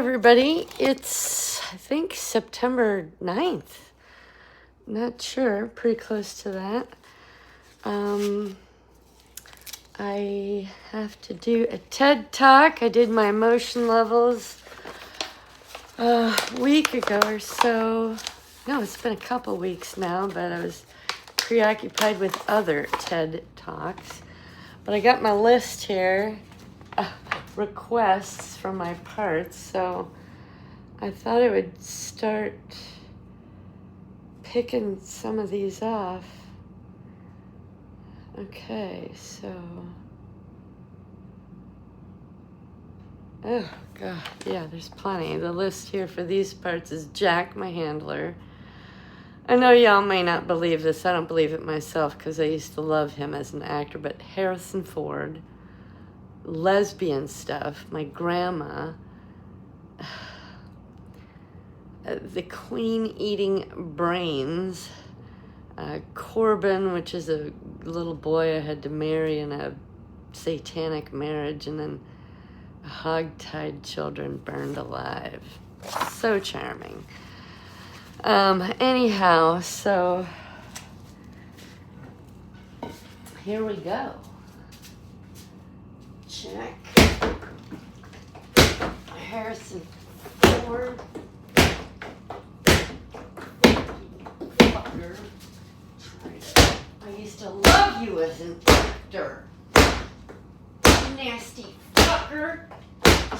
everybody. It's, I think, September 9th. Not sure. Pretty close to that. I have to do a TED Talk. I did my emotion levels a week ago or so. No, it's been a couple weeks now, but I was preoccupied with other TED Talks. But I got my list here. Requests from my parts, so I thought I would start picking some of these off. Okay, so oh god, yeah, there's plenty. The list here for these parts is Jack, my handler. I know y'all may not believe this. I don't believe it myself because I used to love him as an actor, but Harrison Ford, lesbian stuff, my grandma, the queen eating brains, Corbin, which is a little boy I had to marry in a satanic marriage, and then hog-tied children burned alive. So charming. Anyhow, so here we go. Check. Harrison Ford. Fucker. I used to love you as an actor. Nasty fucker.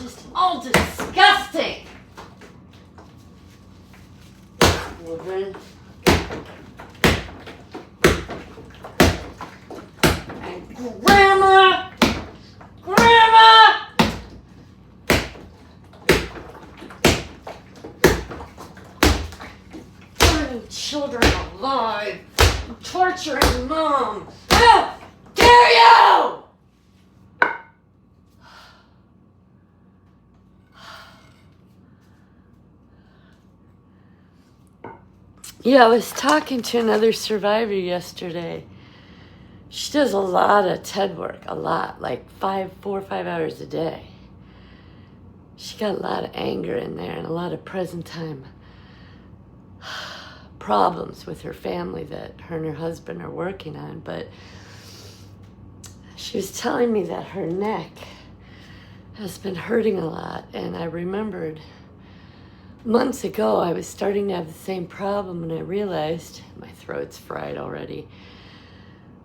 Just all disgusting. Children. And Grandma! Burning children alive, torturing mom. How dare you! Yeah, I was talking to another survivor yesterday. She does a lot of TED work, a lot, like 4 or 5 hours a day. She got a lot of anger in there and a lot of present time problems with her family that her and her husband are working on. But she was telling me that her neck has been hurting a lot, and I remembered months ago I was starting to have the same problem, and I realized, my throat's fried already,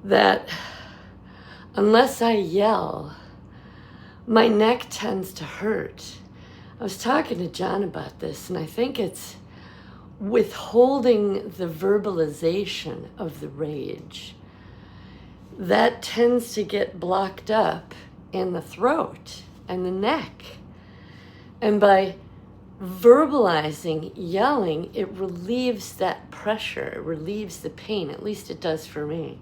that unless I yell, my neck tends to hurt. I was talking to John about this, and I think it's withholding the verbalization of the rage. That tends to get blocked up in the throat and the neck. And by verbalizing, yelling, it relieves that pressure, it relieves the pain. At least it does for me.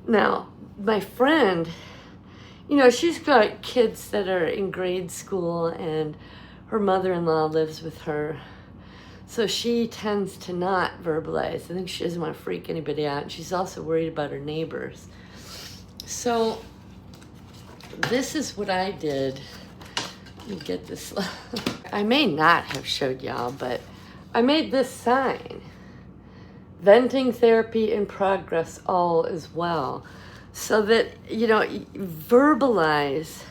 Now, my friend, she's got kids that are in grade school, and her mother-in-law lives with her. So she tends to not verbalize. I think she doesn't want to freak anybody out. And she's also worried about her neighbors. So this is what I did. Let me get this. I may not have showed y'all, but I made this sign. Venting therapy in progress, all is well. So that, verbalize.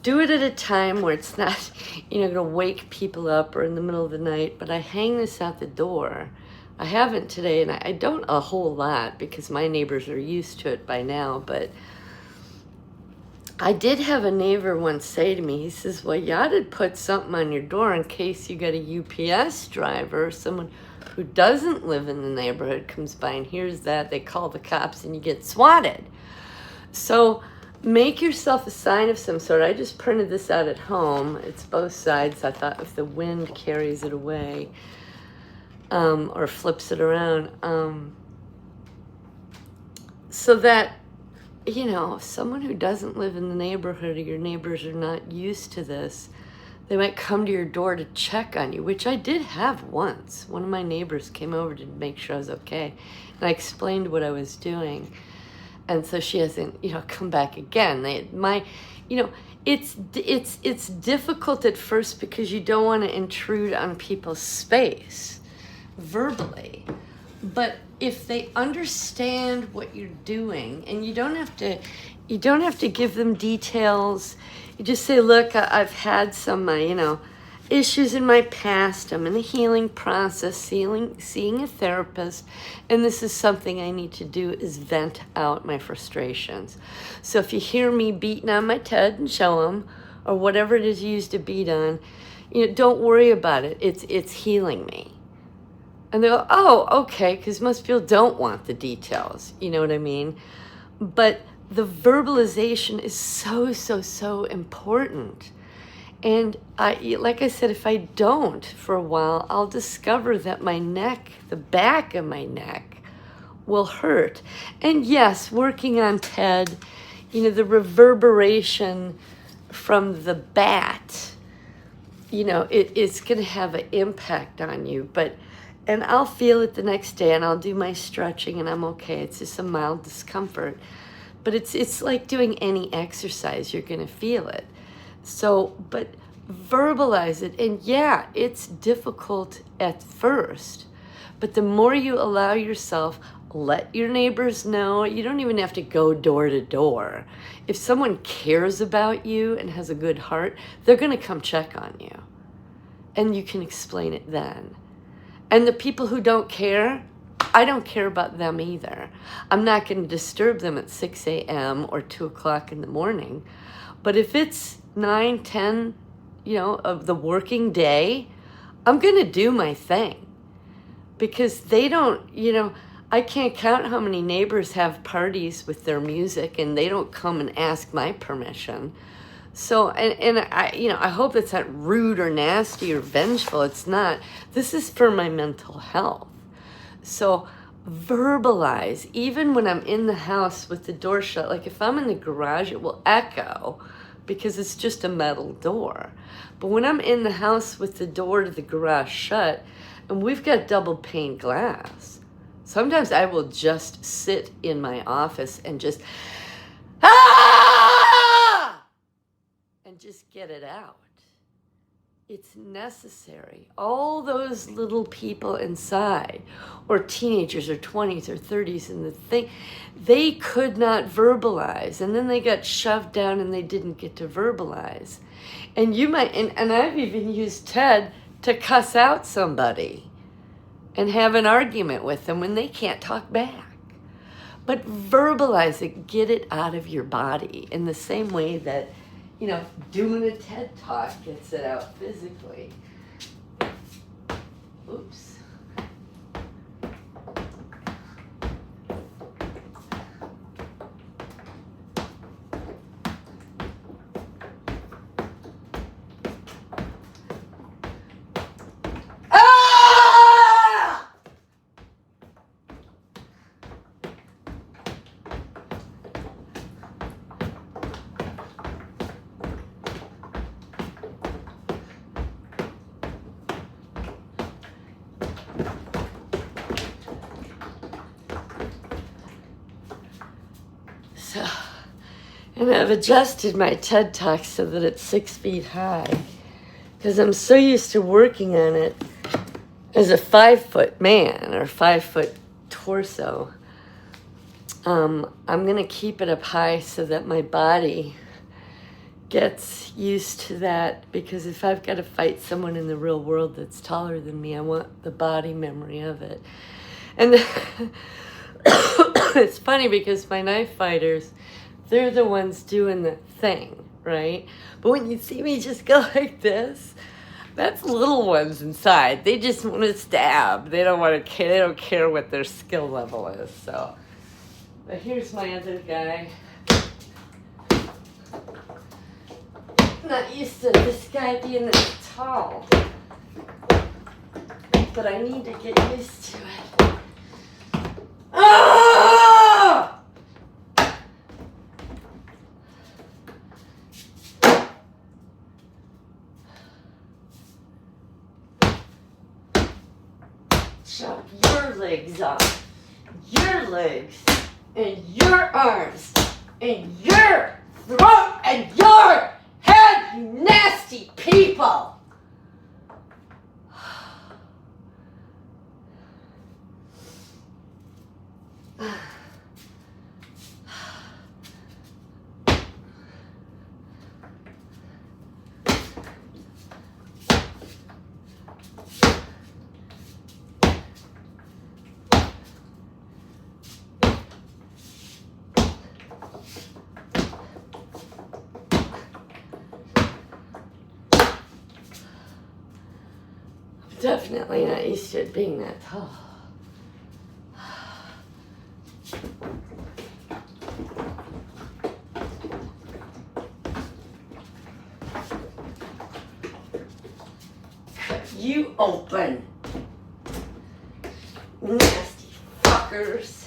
Do it at a time where it's not, going to wake people up or in the middle of the night. But I hang this out the door. I haven't today, and I don't a whole lot because my neighbors are used to it by now. But I did have a neighbor once say to me, he says, well, you ought to put something on your door in case you get a UPS driver or someone who doesn't live in the neighborhood comes by and hears that. They call the cops and you get swatted. So make yourself a sign of some sort. I just printed this out at home. It's both sides. I thought if the wind carries it away or flips it around, so that, someone who doesn't live in the neighborhood or your neighbors are not used to this, they might come to your door to check on you, which I did have once. One of my neighbors came over to make sure I was okay, and I explained what I was doing. And so she hasn't, come back again. It's difficult at first because you don't want to intrude on people's space verbally. But if they understand what you're doing, and you don't have to give them details. You just say, look, I've had some, issues in my past. I'm in a healing process, seeing a therapist, and this is something I need to do, is vent out my frustrations. So if you hear me beating on my TED and show them, or whatever it is you use to beat on, don't worry about it. It's healing me. And they go, oh, okay, because most people don't want the details. You know what I mean? But the verbalization is so, so, so important. And like I said, if I don't for a while, I'll discover that my neck, the back of my neck, will hurt. And yes, working on TED, the reverberation from the bat, it's going to have an impact on you. And I'll feel it the next day, and I'll do my stretching, and I'm okay. It's just a mild discomfort. But it's like doing any exercise. You're going to feel it. So, but verbalize it. And yeah, it's difficult at first. But the more you allow yourself, let your neighbors know. You don't even have to go door to door. If someone cares about you and has a good heart, they're going to come check on you. And you can explain it then. And the people who don't care, I don't care about them either. I'm not going to disturb them at 6 a.m. or 2 o'clock in the morning. But if it's 9, 10, of the working day, I'm going to do my thing. Because they don't, I can't count how many neighbors have parties with their music and they don't come and ask my permission. So, and I hope it's not rude or nasty or vengeful. It's not. This is for my mental health. So verbalize, even when I'm in the house with the door shut. Like if I'm in the garage, it will echo because it's just a metal door. But when I'm in the house with the door to the garage shut, and we've got double pane glass, sometimes I will just sit in my office and just, and just get it out. It's necessary. All those little people inside, or teenagers or 20s or 30s, and the thing, they could not verbalize. And then they got shoved down and they didn't get to verbalize. And you might, and I've even used TED to cuss out somebody and have an argument with them when they can't talk back. But verbalize it, get it out of your body in the same way that, doing a TED Talk gets it out physically. Oops. So, and I've adjusted my TED Talk so that it's 6 feet high because I'm so used to working on it as a 5-foot man or 5-foot torso. I'm going to keep it up high so that my body gets used to that, because if I've got to fight someone in the real world that's taller than me, I want the body memory of it. And it's funny because my knife fighters, they're the ones doing the thing, right? But when you see me just go like this, that's little ones inside. They just want to stab. They don't want to care. They don't care what their skill level is. So, but here's my other guy. Not used to this guy being this tall, but I need to get used to it. Ah! Chop your legs off. Your legs. and your arms and your throat and your head, you nasty people. Definitely not used to it being that tall. Cut you open, nasty fuckers.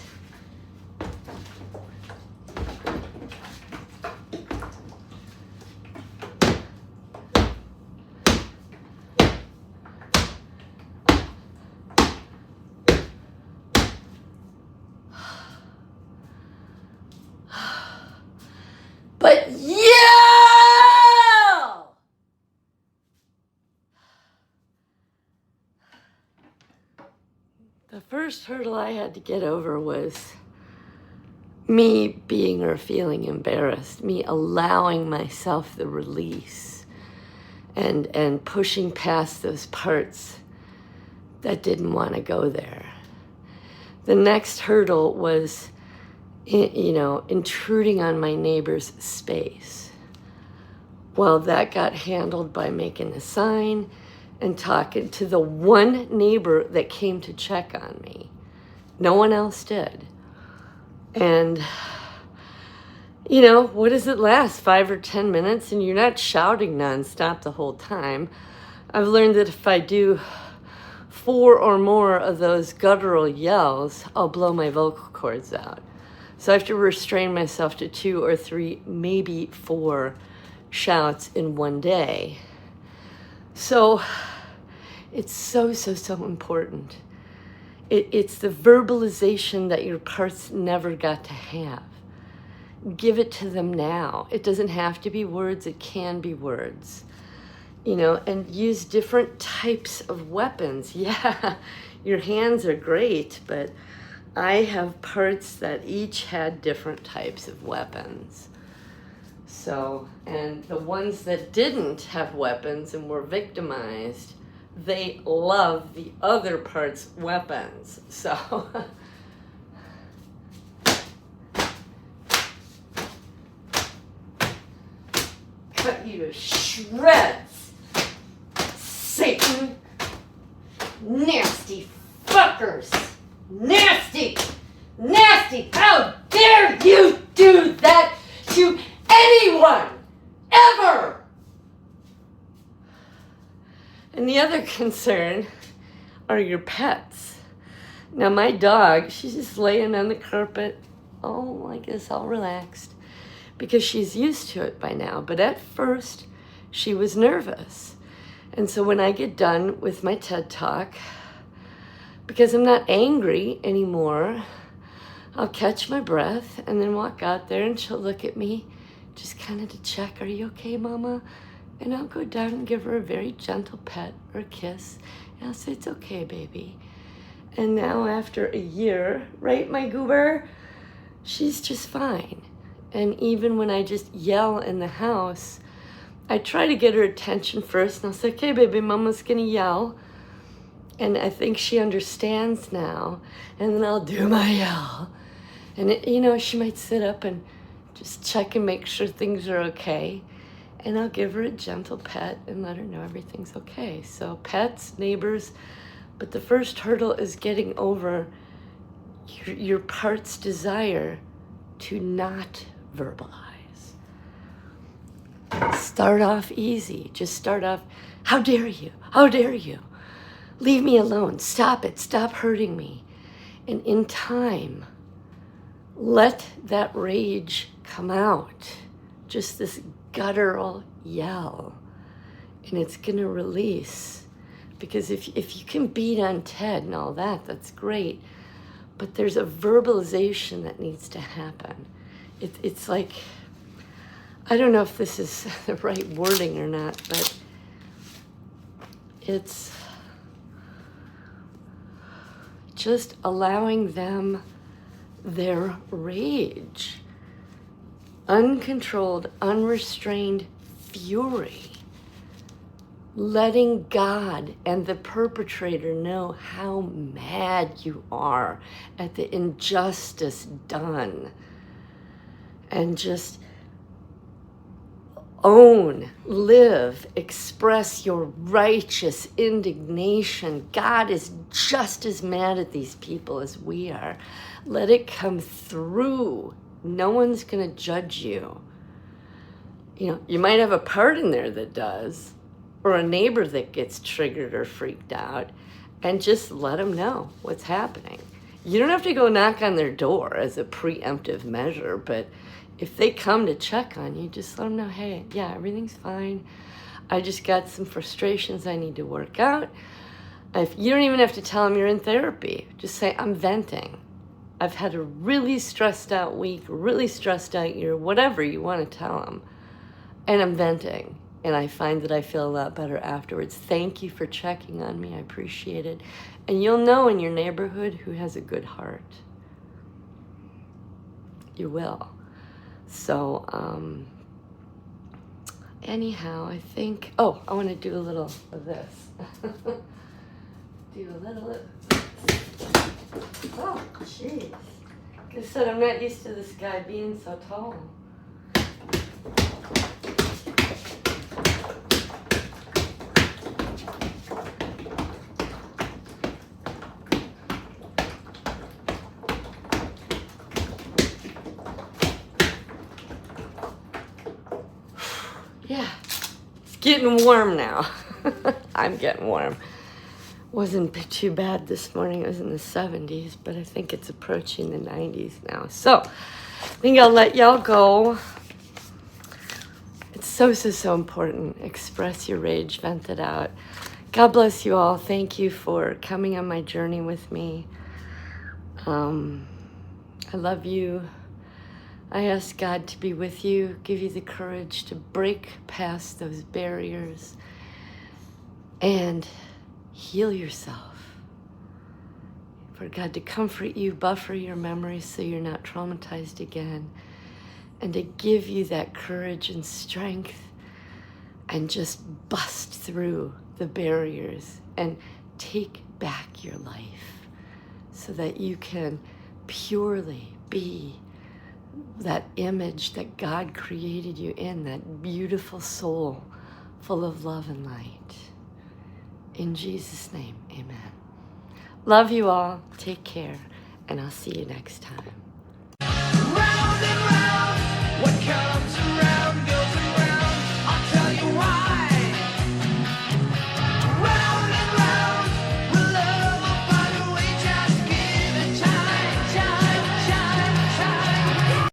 But yell! The first hurdle I had to get over was me being or feeling embarrassed, me allowing myself the release and pushing past those parts that didn't want to go there. The next hurdle was intruding on my neighbor's space. Well, that got handled by making a sign and talking to the one neighbor that came to check on me. No one else did. And, what does it last? 5 or 10 minutes? And you're not shouting nonstop the whole time. I've learned that if I do 4 or more of those guttural yells, I'll blow my vocal cords out. So I have to restrain myself to 2 or 3, maybe 4 shouts in one day. So it's so important. It's the verbalization that your parts never got to have. Give it to them now. It doesn't have to be words, it can be words. And use different types of weapons. Yeah, your hands are great, but I have parts that each had different types of weapons. So, and the ones that didn't have weapons and were victimized, they love the other part's weapons. So, cut you to shreds, Satan. Nasty fuckers. Nasty! Nasty! How dare you do that to anyone! Ever! And the other concern are your pets. Now my dog, she's just laying on the carpet, I guess all relaxed, because she's used to it by now. But at first, she was nervous. And so when I get done with my TED Talk, because I'm not angry anymore, I'll catch my breath and then walk out there and she'll look at me just kind of to check, are you okay, Mama? And I'll go down and give her a very gentle pet or a kiss. And I'll say, it's okay, baby. And now after a year, right, my goober? She's just fine. And even when I just yell in the house, I try to get her attention first. And I'll say, okay, baby, Mama's gonna yell. And I think she understands now. And then I'll do my yell. And, she might sit up and just check and make sure things are okay. And I'll give her a gentle pet and let her know everything's okay. So pets, neighbors, but the first hurdle is getting over your part's desire to not verbalize. Start off easy. Just start off, how dare you? How dare you? Leave me alone. Stop it. Stop hurting me. And in time, let that rage come out. Just this guttural yell. And it's going to release. Because if you can beat on Ted and all that, that's great. But there's a verbalization that needs to happen. It's like, I don't know if this is the right wording or not, but it's just allowing them their rage, uncontrolled, unrestrained fury, letting God and the perpetrator know how mad you are at the injustice done, and just own, live, express your righteous indignation. God is just as mad at these people as we are. Let it come through. No one's going to judge you. You know, you might have a part in there that does, or a neighbor that gets triggered or freaked out, and just let them know what's happening. You don't have to go knock on their door as a preemptive measure, but if they come to check on you, just let them know, hey, yeah, everything's fine. I just got some frustrations I need to work out. You don't even have to tell them you're in therapy. Just say, I'm venting. I've had a really stressed out week, really stressed out year, whatever you want to tell them. And I'm venting. And I find that I feel a lot better afterwards. Thank you for checking on me. I appreciate it. And you'll know in your neighborhood who has a good heart. You will. So, anyhow, I think, I want to do a little of this. Do a little of this. Oh, jeez. Like I said, I'm not used to this guy being so tall. Yeah, it's getting warm now. I'm getting warm. Wasn't too bad this morning. It was in the 70s, but I think it's approaching the 90s now. So I think I'll let y'all go. It's so important. Express your rage, vent it out. God bless you all. Thank you for coming on my journey with me. I love you. I ask God to be with you, give you the courage to break past those barriers and heal yourself. For God to comfort you, buffer your memories so you're not traumatized again, and to give you that courage and strength and just bust through the barriers and take back your life so that you can purely be that image that God created you in, that beautiful soul full of love and light. In Jesus' name, amen. Love you all. Take care, and I'll see you next time. Round and round, what comes